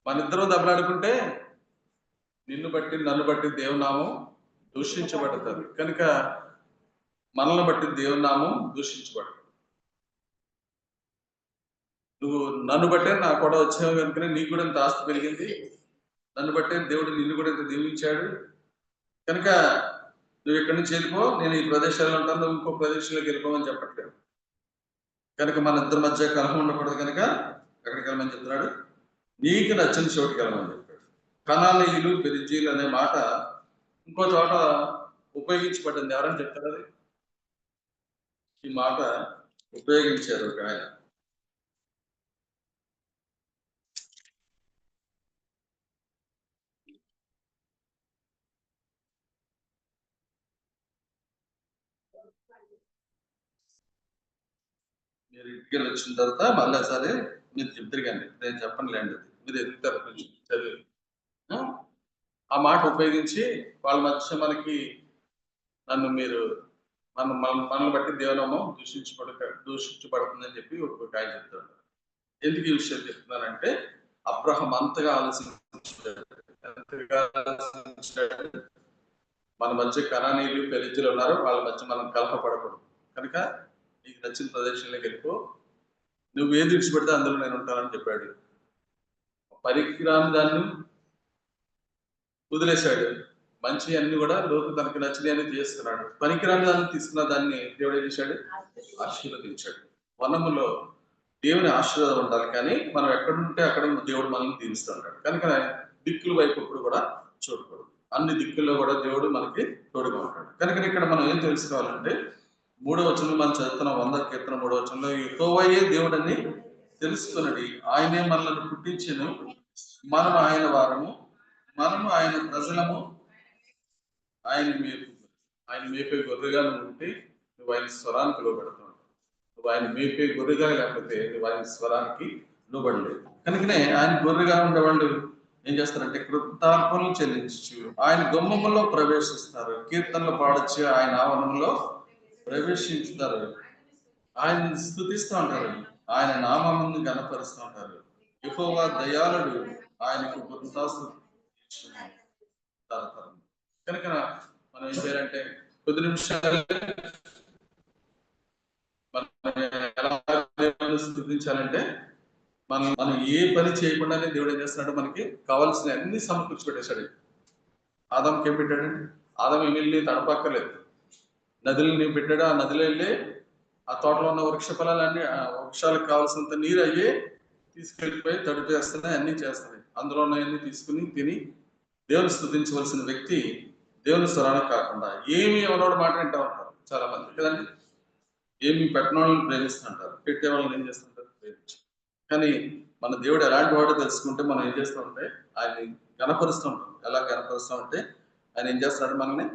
మన ఇద్దరు దెబ్బలాడుకుంటే నిన్ను బట్టి నన్ను బట్టి దేవునామం దూషించబడుతుంది కనుక మనల్ని బట్టి దేవునామం దూషించబడుతుంది. నువ్వు నన్ను బట్టే నాకు కూడా వచ్చావు కనుకనే నీకు కూడా ఇంత ఆస్తి పెరిగింది, నన్ను బట్టే దేవుడు నిన్ను కూడా ఇంత దీవించాడు కనుక నువ్వు ఇక్కడి నుంచి వెళ్ళిపో, నేను ఈ ప్రదేశాల్లో ఉంటాను, నువ్వు ఇంకో ప్రదేశంలోకి వెళ్ళిపోమని చెప్పట్లేదు. కనుక మన ఇద్దరి మధ్య కలహం ఉండకూడదు కనుక ఎక్కడికి వెళ్ళమని చెప్తున్నాడు? నీకు నచ్చిన చోటుకి వెళ్ళమని చెప్పాడు. కనానీయులు పెరిజ్జీయులు అనే మాట ఇంకో చోట ఉపయోగించబడింది. ఎవరని చెప్తారు? అది ఈ మాట ఉపయోగించారు ఒక ఆయన. మీరు ఇంటికి వెళ్ళి వచ్చిన తర్వాత మళ్ళీ సరే మీరు చెప్తారు కానీ నేను చెప్పనులేండి, మీరు ఎదుగుతారు కొంచెం చదివి. ఆ మాట ఉపయోగించి వాళ్ళ మధ్య మనకి నన్ను మీరు మనల్ని బట్టి దేవునామం దూషించబడుతుందని చెప్పి ఒక ఆయన చెప్తాడు. ఎందుకు ఈ విషయం చెప్తున్నానంటే అబ్రహం అంతగా ఆలోచించాడు. మన మధ్య కనానీయులు పెరిజ్జీయులు ఉన్నారు, వాళ్ళ మధ్య మనం కలహపడకూడదు కనుక నీకు నచ్చిన ప్రదేశంలోకి వెళ్ళిపో, నువ్వు ఏది విడిచిపెడితే అందులో నేను ఉంటానని చెప్పాడు. పనికిరాని దాన్ని వదిలేశాడు, మంచి అన్ని కూడా లోతు తనకి నచ్చినవి అని చేస్తున్నాడు. పనికిరాని దాన్ని తీసుకున్న దాన్ని దేవుడు ఏం చేశాడు? ఆశీర్వదించాడు. వనములో దేవుని ఆశీర్వాదం ఉండాలి, కానీ మనం ఎక్కడుంటే అక్కడ దేవుడు మనల్ని దీవిస్తుంటాడు కనుక దిక్కుల వైపు ఎప్పుడు కూడా చూడకూడదు. అన్ని దిక్కుల్లో కూడా దేవుడు మనకి తోడుగా ఉంటాడు. కనుక ఇక్కడ మనం ఏం తెలుసుకోవాలంటే 3వ వచనం మనం చదువుతున్న 100వ కీర్తన 3వ వచనంలో యెహోవాయే దేవుడని తెలుసుకున్నది, ఆయనే మనల్ని పుట్టించెను, మనం ఆయన వారము, మనము ఆయన ప్రజలము, ఆయన మేపే గొర్రెగా నువ్వు ఉంటే నువ్వు ఆయన స్వరానికి లోబడుతున్నావు. నువ్వు ఆయన మేపే గొర్రెగా లేకపోతే నువ్వు ఆయన స్వరానికి లోబడలేదు. కనుకనే ఆయన గొర్రెగా ఉండేవాళ్ళు ఏం చేస్తారంటే కృతార్పణలు చెల్లించు ఆయన గుమ్మములో ప్రవేశిస్తారు, కీర్తనలు పాడొచ్చి ఆయన ఆవరణంలో ప్రవేశించుతారు, ఆయన స్తుతిస్తూ ఉంటారు, ఆయన నామమును గణపరుస్తూ ఉంటారు. యెహోవా దయాళుడు, ఆయనకు కృతజ్ఞతాస్తుతులు కనుక మనం ఏం చేయాలంటే కొద్ది నిమిషాలు దేవుని స్తుతించాలంటే మనం ఏ పని చేయకుండానే దేవుడు ఏం చేస్తున్నాడు, మనకి కావాల్సిన అన్ని సమకూర్చి పెట్టేశాడు. ఆదాంకి ఏం పెట్టాడండి? ఆదాం ఏమి వెళ్ళి తడపక్కర్లేదు, నదులని పెట్టాడు. ఆ నదిలో వెళ్ళి ఆ తోటలో ఉన్న వృక్ష ఫలాలన్నీ, ఆ వృక్షాలకు కావాల్సినంత నీరు అయ్యి తీసుకెళ్ళిపోయి తడిపేస్తున్నాయి, అన్ని చేస్తున్నాయి. అందులో ఉన్నవన్నీ తీసుకుని తిని దేవుని స్తుతించవలసిన వ్యక్తి దేవుని స్వరానికి కాకుండా ఏమి ఎవరోడు మాట వింటా ఉంటారు చాలా మంది కదండి. ఏమి పెట్టిన వాళ్ళని ప్రేమిస్తుంటారు, పెట్టే వాళ్ళని ఏం చేస్తుంటారు, ప్రేమించు. కానీ మన దేవుడు ఎలాంటి వాడో తెలుసుకుంటే మనం ఏం చేస్తూ ఉంటే ఆయన్ని గణపరుస్తూ ఉంటాం. ఎలా గణపరుస్తూ ఉంటే ఆయన ఏం చేస్తున్నాడు మనల్ని,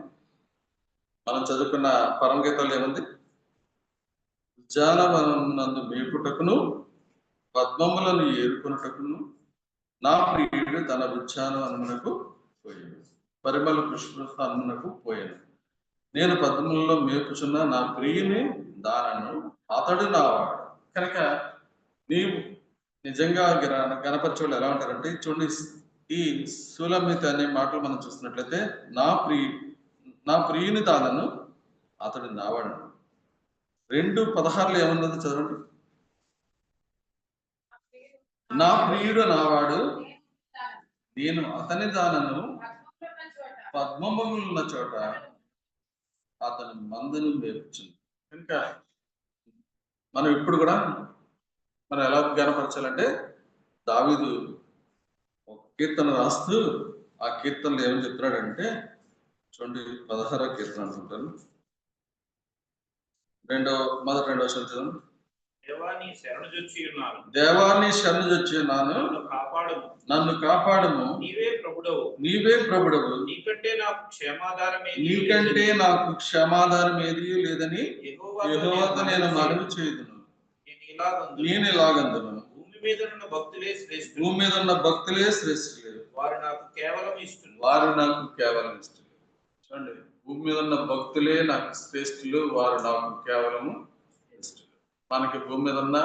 మనం చదువుకున్న పరమగీతాలు ఏముంది, ఉద్యానవనందు మేపుటకును పద్మములను ఏరుకొనుటకును నా ప్రియుడు తన ఉద్యానవనమునకు పోయాడు, పరిమళ పుష్ప అన్మునకు పోయాడు. నేను పద్మములలో మేపుచున్న నా ప్రియుని దానను అతడు నావాడు. కనుక నీవు నిజంగా గణపరచోళ్ళు ఎలా ఉంటారంటే, చూడండి, ఈ సులమిత అనే మాటలు మనం చూస్తున్నట్లయితే నా ప్రియుని దానను అతడు నావాడు. 2:16 ఏమన్నది చదవండి. నా ప్రియుడు నావాడు, నేను అతని దానను పద్మములున్న చోట అతని మందును మేపుచుంది. కనుక మనం ఇప్పుడు కూడా మనం ఎలా గణపరచాలంటే, దావీదు ఒక కీర్తన రాస్తూ ఆ కీర్తనలు ఏమని చెప్తున్నాడంటే, చూడండి 16వ కీర్తన అనుకుంటాను, మొదటి 2వ వచనం. దేవాన్ని శరణుజొచ్చి ఉన్నాను, దేవాన్ని శరణుజొచ్చి ఉన్నాను, నన్ను కాపాడము, నీవే ప్రభుడవు, నీవే ప్రభుడవు, నీకంటే నాకు క్షేమాధారం ఏది లేదని యెహోవాతో నేను మనవి చేయుదును. నేను ఇలాగందును, భూమి మీద ఉన్న భక్తులే శ్రేష్ఠులు, వారు నాకు కేవలం ఇష్టం. చూడండి, భూమి మీద ఉన్న భక్తులే నాకు శ్రేష్ఠులు, వారు నాకు కేవలము ఇష్టలు. మనకి భూమి మీద ఉన్న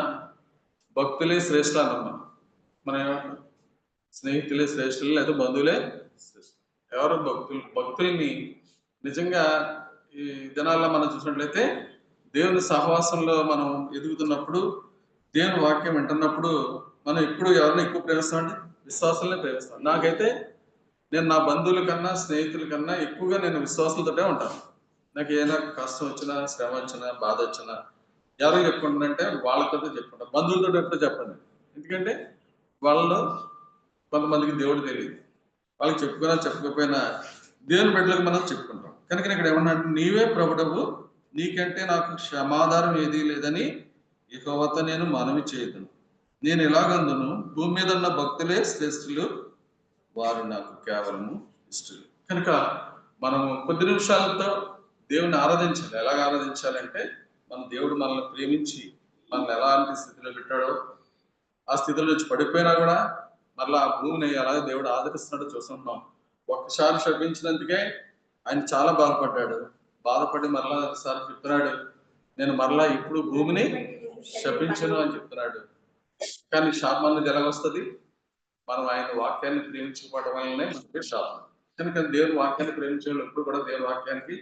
భక్తులే శ్రేష్ఠులు అన్నమాట. మనం ఏమంటాం, స్నేహితులే శ్రేష్ఠులు లేదా బంధువులే శ్రేష్ఠులు. ఎవరు భక్తుల్ని నిజంగా ఈ దినాల్లో మనం చూసినట్లయితే దేవుని సహవాసంలో మనం ఎదుగుతున్నప్పుడు, దేవుని వాక్యం వింటున్నప్పుడు మనం ఇప్పుడు ఎవరిని ఎక్కువ ప్రేమిస్తామండి? విశ్వాసాలనే ప్రేమిస్తాం. నాకైతే నేను నా బంధువుల కన్నా స్నేహితుల కన్నా ఎక్కువగా నేను విశ్వాసాలతోటే ఉంటాను. నాకు ఏదైనా కష్టం వచ్చినా, శ్రమ వచ్చినా, బాధ వచ్చినా ఎవరికి చెప్పుకుంటానంటే వాళ్ళతో చెప్పుకుంటాను. బంధువులతో ఎప్పుడు చెప్పండి. ఎందుకంటే వాళ్ళలో కొంతమందికి దేవుడు తెలియదు, వాళ్ళకి చెప్పకపోయినా దేవుని బిడ్డలకు మనం చెప్పుకుంటాం. కనుక ఇక్కడ ఏమన్నా, నీవే ప్రభుడవు, నీకంటే నాకు క్షమాధారం ఏదీ లేదని యెహోవాతో నేను మనవి చేయదును. నేను ఎలాగందును, భూమి మీద ఉన్న భక్తులే శ్రేష్ఠులు, వారు నాకు కేవలము ఇష్టలు. కనుక మనము కొద్ది నిమిషాలతో దేవుని ఆరాధించాలి. ఎలాగ ఆరాధించాలంటే, మన దేవుడు మనల్ని ప్రేమించి మనల్ని ఎలాంటి స్థితిలో పెట్టాడో, ఆ స్థితిలో నుంచి పడిపోయినా కూడా మరలా ఆ భూమిని ఎలాగ దేవుడు ఆదరిస్తున్నాడో చూస్తున్నాం. ఒక్కసారి శపించినందుకే ఆయన చాలా బాధపడి మరలా ఒకసారి చెప్తున్నాడు, నేను మరలా ఇప్పుడు భూమిని శపించను అని చెప్తున్నాడు. కానీ శాపం అనేది ఎలా వస్తుంది? మనం ఆయన వాక్యాన్ని ప్రేమించుకోవడం వల్లనే మనకి శాపం. కనుక దేవుని వాక్యాన్ని ప్రేమించే వాళ్ళు ఎప్పుడు కూడా దేవుని వాక్యానికి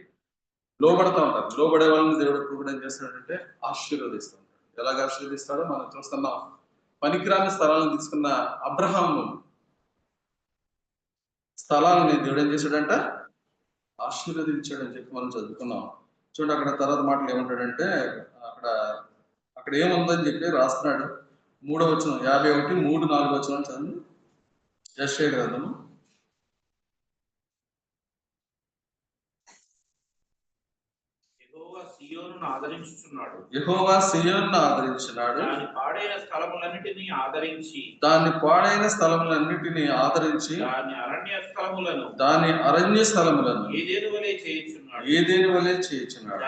లోబడతా ఉంటారు. లోబడే వాళ్ళని దేవుడు ఎప్పుడు కూడా ఏం చేస్తాడంటే ఆశీర్వదిస్తూ ఉంటాడు. ఎలాగ ఆశీర్వదిస్తాడో మనం చూస్తున్నాం. పనికిరాని స్థలాలను తీసుకున్న అబ్రహాము స్థలాలని దేవుడు ఏం చేశాడంట? ఆశీర్వదించాడని చెప్పి మనం చదువుకున్నాం. చూడండి, అక్కడ తర్వాత మాటలు ఏమంటాడంటే, అక్కడ ఏముందని చెప్పి రాస్తున్నాడు. 3వ వచనం, 51, 3, 4 వచనాలు చదువు. యెషయా గ్రంథము. యెహోవా సీయోనును ఆదరించుచున్నాడు, దాని పాడైన స్థలములన్నిటిని ఆదరించి, దాని అరణ్య స్థలములను ఏదేని వలె చేయుచున్నాడు.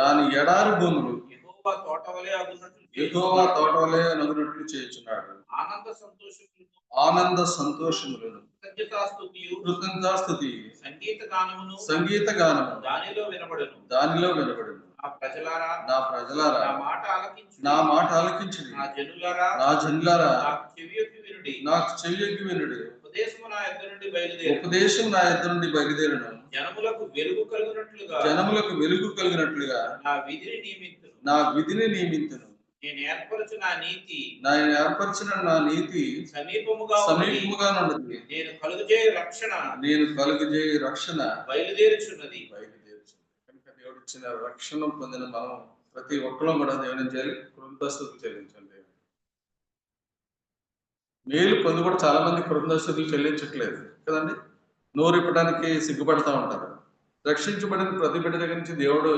దాని ఎడారి భూములు యెహోవా తోట వలె నగునట్లు చేయుచున్నాడు. ఆనంద సంతోషములను కృతజ్ఞతాస్తుతి సంగీత గానము దానిలో వినబడును. నా ప్రజలారా నా మాట ఆలకించుడి, నా జనులారా నాకు చెవియొగ్గి వినుడి. ఉపదేశం నా యొద్ద నుండి బయలుదేరును, జనములకు వెలుగు కలిగినట్లుగా నా విధిని నియమింతును. నేను ఏర్పరచు నా నీతి నేను ఏర్పరిచిన నా నీతి సమీపముగా ఉన్నది. నేను కలుగజేయ రక్షణ బయలుదేరుచున్నది. కనుక దేవుడు ఇచ్చిన రక్షణ పొందిన మనం ప్రతి ఒక్కరూ కూడా దేవుని చేయాలి, కృతజ్ఞతాస్తుతులు చెల్లించండి. మేలు పొంది కూడా చాలా మంది కృతజ్ఞతాస్తుతులు చెల్లించట్లేదు కదండి. నోరు ఇప్పడానికి సిగ్గుపడతా ఉంటారు. రక్షించబడిన ప్రతి బిడ్డ దగ్గర నుంచి దేవుడు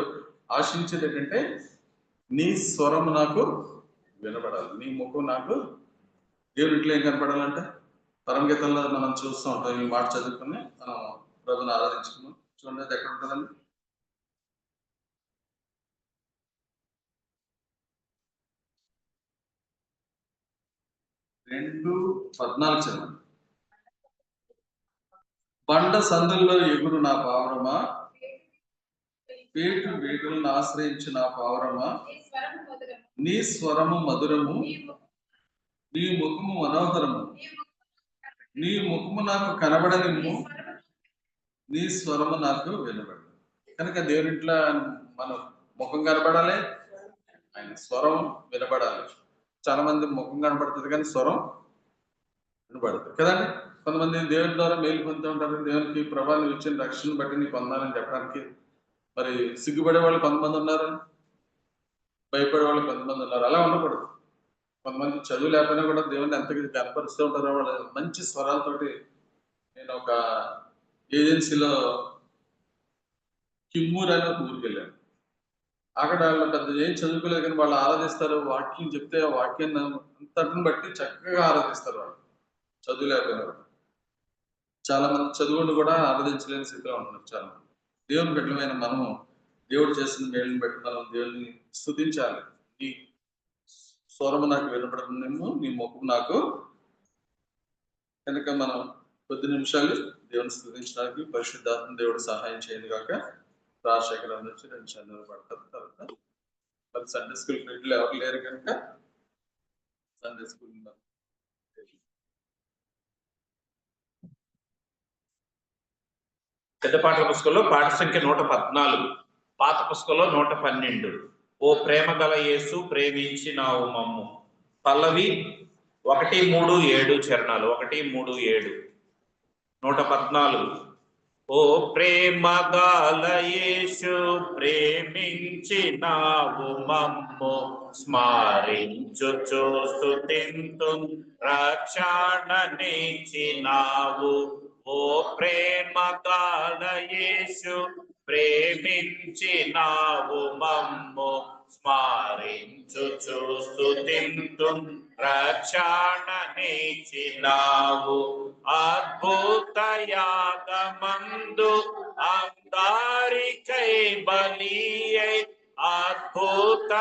ఆశించేది ఏంటంటే నీ స్వరం నాకు వినబడాలి, నీ ముఖం నాకు. దేవుని ఇంట్లో ఏం కనపడాలంటే పరమగీతంలో మనం చూస్తూ ఉంటాం. ఈ మాట చదువుకుని మనం ప్రభుని ఆరాధించుకున్నాం. చూడండి, అది ఎక్కడ ఉంటుందండి? 2:14 చదవండి. బండ సందుల్లో ఎగురు నా పావురమా, పేటు వేగులను ఆశ్రయించి నా పావురమా, నీ స్వరము మధురము, నీ ముఖము మనోహరము, నీ ముఖము నాకు కనబడనిమ్ము, నీ స్వరము నాకు వినబడదు. కనుక దేవునింట్లో మన ముఖం కనబడాలి, ఆయన స్వరం వినబడాలి. చాలా మంది ముఖం కనబడుతుంది కానీ స్వరం వినబడుతుంది కదండి. కొంతమంది దేవుని ద్వారా మేలు పొందుతూ ఉంటారు. దేవునికి ప్రభావం ఇచ్చిన రక్షణ బట్టి నీ పొందాలని చెప్పడానికి మరి సిగ్గుపడే వాళ్ళు కొంతమంది ఉన్నారు, భయపడే వాళ్ళు కొంతమంది ఉన్నారు. అలా ఉండకూడదు. కొంతమంది చదువు లేకపోయినా కూడా దేవుని ఎంతగా కనపరుస్తూ ఉంటారో వాళ్ళు మంచి స్వరాలతోటి. నేను ఒక ఏజెన్సీలో కిమ్మూర్ అని ఒక ఊరికి వెళ్ళాను. అక్కడ వాళ్ళు పెద్ద ఏం చదువుకోలేదు కానీ వాళ్ళు ఆరాధిస్తారు. వాక్యం చెప్తే ఆ వాక్యాన్ని అంతటిని బట్టి చక్కగా ఆరాధిస్తారు. వాళ్ళు చదువు లేకపోయినా కూడా. చాలా మంది చదువుని కూడా ఆరాధించలేని స్థితిలో ఉంటున్నారు చాలా మంది. దేవుని బిడ్డలమైన మనము దేవుడు చేసిన మేలుని బట్టి మనం దేవుని స్తుతించాలి. నీ స్వరము నాకు వినపడుతుందేమో, నీ ముఖం నాకు. కనుక మనం కొద్ది నిమిషాలు దేవుని స్తుతించడానికి పరిశుద్ధాత్మ దేవుడు సహాయం చేయదు కాక. రాజశేఖరం నుంచి 2 చంద్రులు పడతారు. తర్వాత మరి సండే స్కూల్ ఫ్రెండ్లు ఎవరు లేరు కనుక సండే స్కూల్ పెద్ద పాటల పుస్తకంలో పాట సంఖ్య 114, పాత పుస్తకంలో 112. ఓ ప్రేమ గల యేసు ప్రేమించినావు మమ్ము. పల్లవి 1-3-7 చరణాలు. 1-3-7. 114. ఓ ప్రేమ గల యేసు ప్రేమించినావు మమ్ము, స్మరించుచు స్తుతింతు రక్షణనిచ్చినావు. ఓ ప్రేమ గల యేసు ప్రేమించినావు మమ్ము, స్మరించుచు స్తుతింతు రక్షణనిచ్చినావు. అద్భుత యాగమందు అందరికై బలి అద్భుత